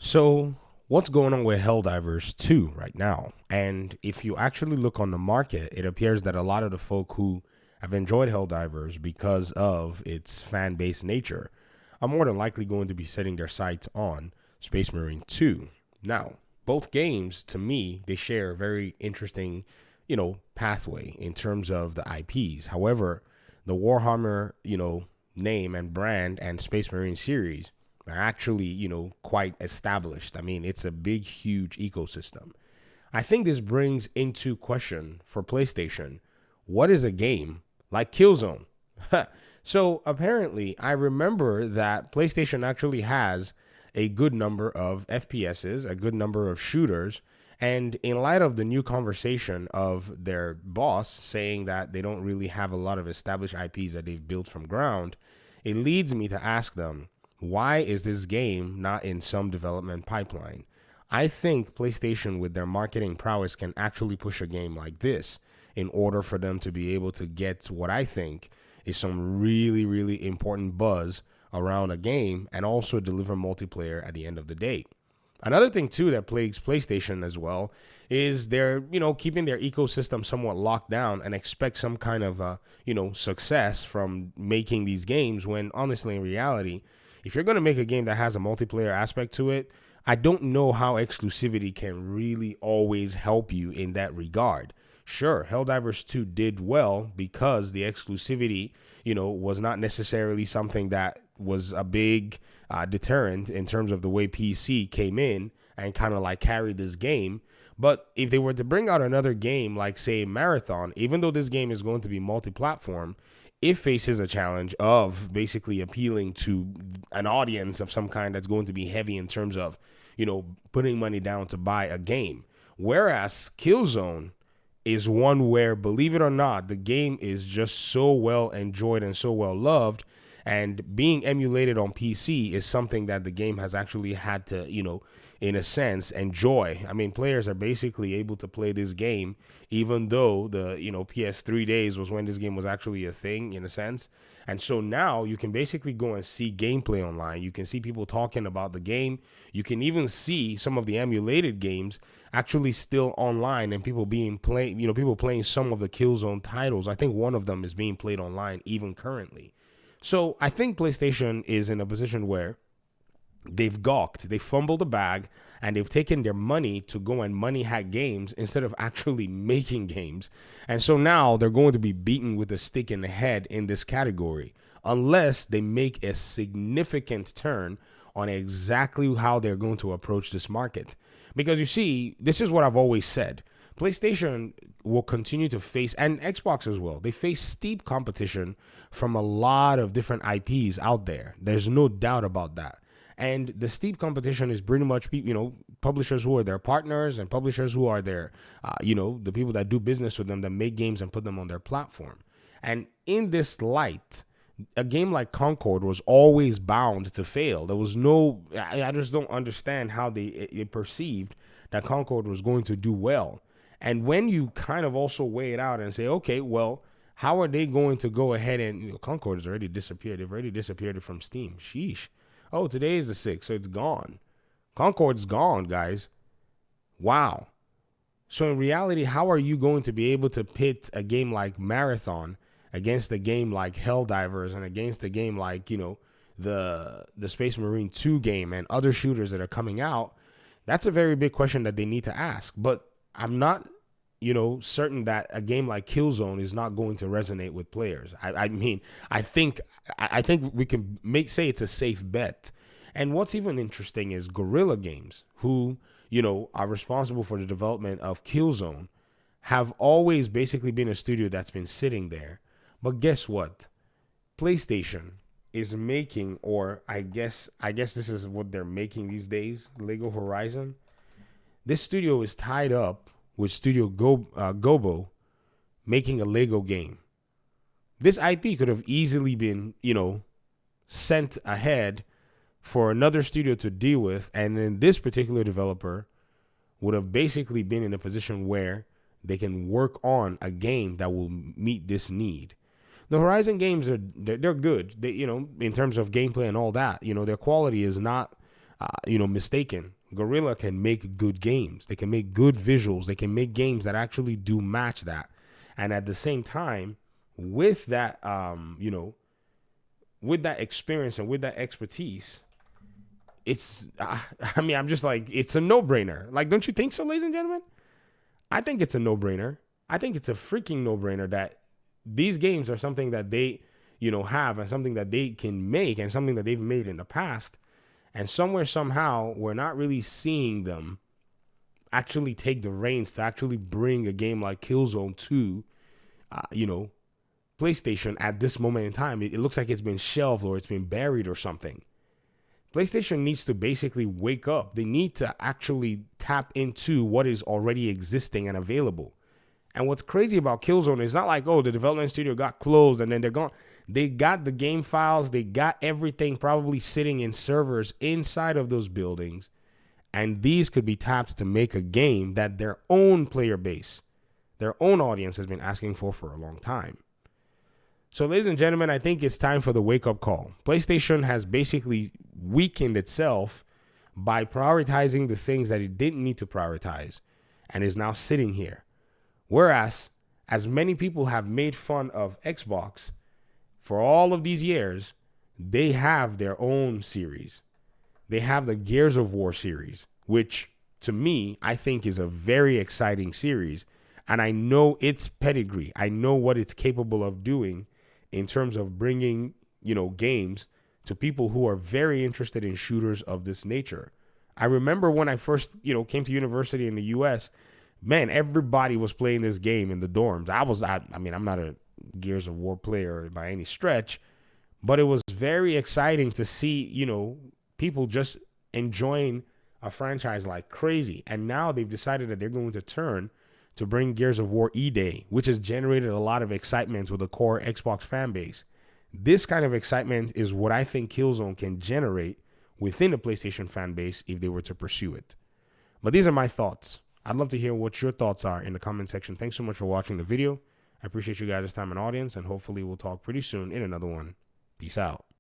So, what's going on with Helldivers 2 right now? And if you actually look on the market, it appears that a lot of the folk who have enjoyed Helldivers because of its fan based nature are more than likely going to be setting their sights on Space Marine 2. Now, both games, to me, they share a very interesting, pathway in terms of the IPs. However, the Warhammer, name and brand and Space Marine series are actually, quite established. I mean, it's a big, huge ecosystem. I think this brings into question for PlayStation, what is a game like Killzone? So apparently, I remember that PlayStation actually has a good number of FPSs, a good number of shooters. And in light of the new conversation of their boss saying that they don't really have a lot of established IPs that they've built from ground, it leads me to ask them, why is this game not in some development pipeline? I think PlayStation, with their marketing prowess, can actually push a game like this in order for them to be able to get what I think is some really, really important buzz around a game and also deliver multiplayer at the end of the day. Another thing too that plagues PlayStation as well is they're, keeping their ecosystem somewhat locked down and expect some kind of, success from making these games when honestly, in reality, if you're going to make a game that has a multiplayer aspect to it, I don't know how exclusivity can really always help you in that regard. Sure, Helldivers 2 did well because the exclusivity, was not necessarily something that was a big deterrent in terms of the way PC came in and kind of like carried this game. But if they were to bring out another game like, say, Marathon, even though this game is going to be multi-platform, it faces a challenge of basically appealing to an audience of some kind that's going to be heavy in terms of, putting money down to buy a game. Whereas Killzone is one where, believe it or not, the game is just so well enjoyed and so well loved. And being emulated on PC is something that the game has actually had to, in a sense, enjoy. I mean, players are basically able to play this game, even though the, PS3 days was when this game was actually a thing, in a sense. And so now you can basically go and see gameplay online. You can see people talking about the game. You can even see some of the emulated games actually still online and people people playing some of the Killzone titles. I think one of them is being played online even currently. So I think PlayStation is in a position where they've gawked, they fumbled the bag, and they've taken their money to go and money hack games instead of actually making games. And so now they're going to be beaten with a stick in the head in this category unless they make a significant turn on exactly how they're going to approach this market. Because you see, this is what I've always said. PlayStation will continue to face, and Xbox as well, they face steep competition from a lot of different IPs out there. There's no doubt about that. And the steep competition is pretty much, publishers who are their partners and publishers who are their, the people that do business with them, that make games and put them on their platform. And in this light, a game like Concord was always bound to fail. There was no, I just don't understand how they perceived that Concord was going to do well. And when you kind of also weigh it out and say, okay, well, how are they going to go ahead and, Concord has already disappeared. They've already disappeared from Steam. Sheesh. Oh, today is the 6th, so it's gone. Concord's gone, guys. Wow. So in reality, how are you going to be able to pit a game like Marathon against a game like Helldivers and against a game like, the Space Marine 2 game and other shooters that are coming out? That's a very big question that they need to ask. But I'm not, certain that a game like Killzone is not going to resonate with players. I think we can say it's a safe bet. And what's even interesting is Guerrilla Games, who, are responsible for the development of Killzone, have always basically been a studio that's been sitting there. But guess what? PlayStation is making, or I guess this is what they're making these days, Lego Horizon. This studio is tied up with Studio Gobo making a Lego game. This IP could have easily been, sent ahead for another studio to deal with. And then this particular developer would have basically been in a position where they can work on a game that will meet this need. The Horizon games they're good. They, in terms of gameplay and all that, their quality is not, mistaken. Guerrilla can make good games. They can make good visuals. They can make games that actually do match that. And at the same time, with that, with that experience and with that expertise, it's, I mean, I'm just like, it's a no-brainer. Like, don't you think so, ladies and gentlemen? I think it's a no-brainer. I think it's a freaking no-brainer that these games are something that they, have, and something that they can make, and something that they've made in the past. And somewhere, somehow, we're not really seeing them actually take the reins to actually bring a game like KillZone to, PlayStation at this moment in time. It looks like it's been shelved or it's been buried or something. PlayStation needs to basically wake up. They need to actually tap into what is already existing and available. And what's crazy about KillZone is not like, oh, the development studio got closed and then they're gone. They got the game files. They got everything probably sitting in servers inside of those buildings. And these could be tapped to make a game that their own player base, their own audience has been asking for a long time. So, ladies and gentlemen, I think it's time for the wake-up call. PlayStation has basically weakened itself by prioritizing the things that it didn't need to prioritize and is now sitting here. Whereas, as many people have made fun of Xbox for all of these years, they have their own series. They have the Gears of War series, which to me, I think is a very exciting series. And I know its pedigree. I know what it's capable of doing in terms of bringing, games to people who are very interested in shooters of this nature. I remember when I first, came to university in the US, man, everybody was playing this game in the dorms. I'm not a Gears of War player by any stretch, but it was very exciting to see, people just enjoying a franchise like crazy. And now they've decided that they're going to turn to bring Gears of War E-Day, which has generated a lot of excitement with the core Xbox fan base. This kind of excitement is what I think KillZone can generate within the PlayStation fan base if they were to pursue it. But these are my thoughts. I'd love to hear what your thoughts are in the comment section. Thanks so much for watching the video. I appreciate you guys' time and audience, and hopefully we'll talk pretty soon in another one. Peace out.